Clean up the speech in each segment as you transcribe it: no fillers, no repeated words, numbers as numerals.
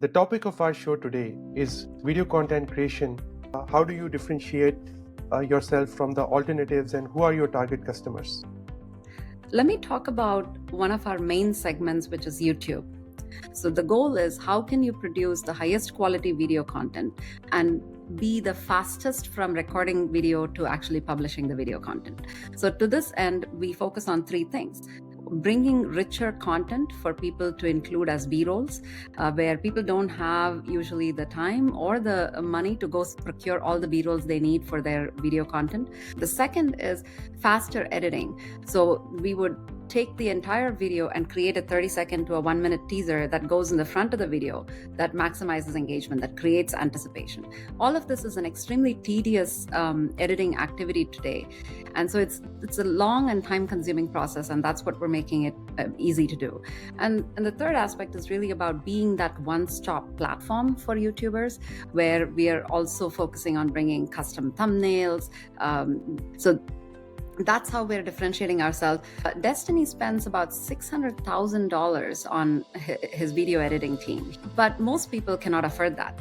The topic of our show today is video content creation. How do you differentiate yourself from the alternatives, and who are your target customers? Let me talk about one of our main segments, which is YouTube. So the goal is, how can you produce the highest quality video content and be the fastest from recording video to actually publishing the video content? So to this end, we focus on three things: bringing richer content for people to include as B-rolls, where people don't have usually the time or the money to go procure all the B-rolls they need for their video content. The second is faster editing. So we would take the entire video and create a 30-second to a 1-minute teaser that goes in the front of the video that maximizes engagement, that creates anticipation. All of this is an extremely tedious editing activity today. And so it's a long and time-consuming process, and that's what we're making it easy to do. And the third aspect is really about being that one-stop platform for YouTubers, where we are also focusing on bringing custom thumbnails. So that's how we're differentiating ourselves. Destiny spends about $600,000 on his video editing team, but most people cannot afford that.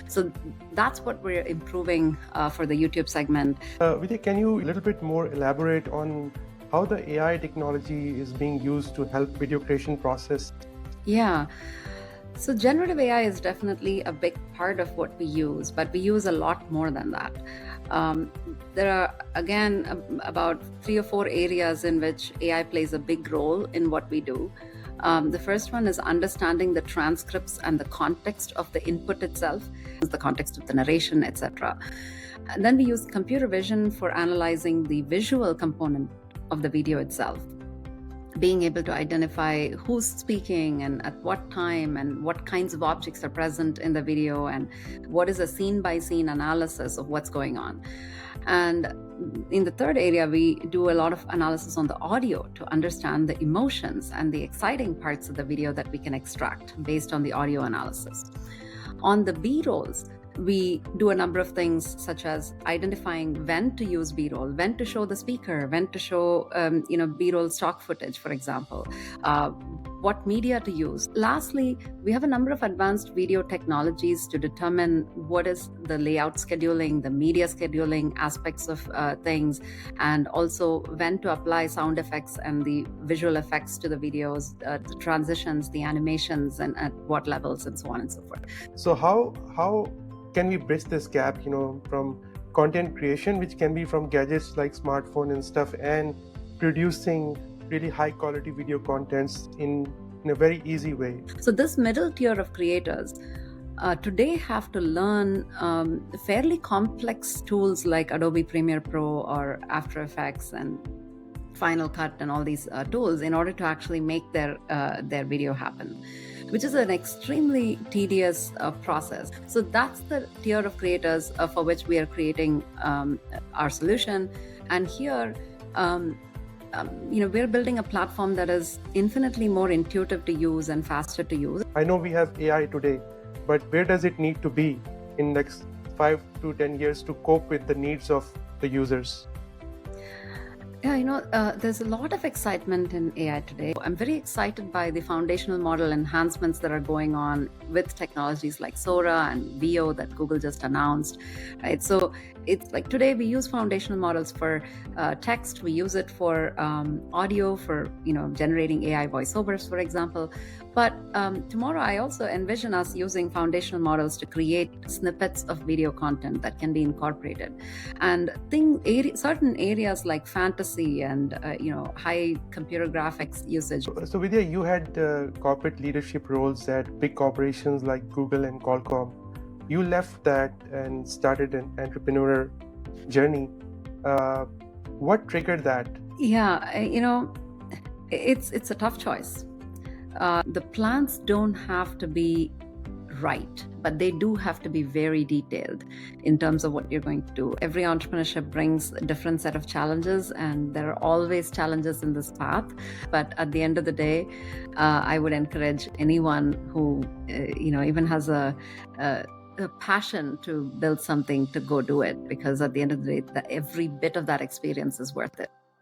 So that's what we're improving for the YouTube segment. Vidya, can you a little bit more elaborate on how the AI technology is being used to help video creation process? Yeah. So generative AI is definitely a big part of what we use, but we use a lot more than that. There are, again, about 3 or 4 areas in which AI plays a big role in what we do. The first one is understanding the transcripts and the context of the input itself, the context of the narration, etc. And then we use computer vision for analyzing the visual component of the video itself, being able to identify who's speaking and at what time and what kinds of objects are present in the video and what is a scene-by-scene analysis of what's going on. And in the third area, we do a lot of analysis on the audio to understand the emotions and the exciting parts of the video that we can extract based on the audio analysis. On the B-rolls, we do a number of things, such as identifying when to use B-roll, when to show the speaker, when to show B-roll stock footage, for example, what media to use. Lastly, we have a number of advanced video technologies to determine what is the layout scheduling, the media scheduling aspects of things, and also when to apply sound effects and the visual effects to the videos, the transitions, the animations, and at what levels, and so on and so forth. So how can we bridge this gap, from content creation, which can be from gadgets like smartphone and stuff, and producing really high quality video contents in a very easy way? So this middle tier of creators today have to learn fairly complex tools like Adobe Premiere Pro or After Effects and Final Cut and all these tools in order to actually make their video happen, which is an extremely tedious process. So that's the tier of creators for which we are creating our solution. And here, we're building a platform that is infinitely more intuitive to use and faster to use. I know we have AI today, but where does it need to be in next 5 to 10 years to cope with the needs of the users? Yeah, there's a lot of excitement in AI today. I'm very excited by the foundational model enhancements that are going on with technologies like Sora and Veo that Google just announced, right? So it's like today we use foundational models for text, we use it for audio, for generating AI voiceovers, for example. But tomorrow I also envision us using foundational models to create snippets of video content that can be incorporated. And certain areas like fantasy and high computer graphics usage. So Vidya, you had corporate leadership roles at big corporations like Google and Qualcomm. You left that and started an entrepreneurial journey. What triggered that? Yeah, it's a tough choice. The plans don't have to be right, but they do have to be very detailed in terms of what you're going to do. Every entrepreneurship brings a different set of challenges, and there are always challenges in this path. But at the end of the day, I would encourage anyone who even has a passion to build something to go do it, because at the end of the day, every bit of that experience is worth it.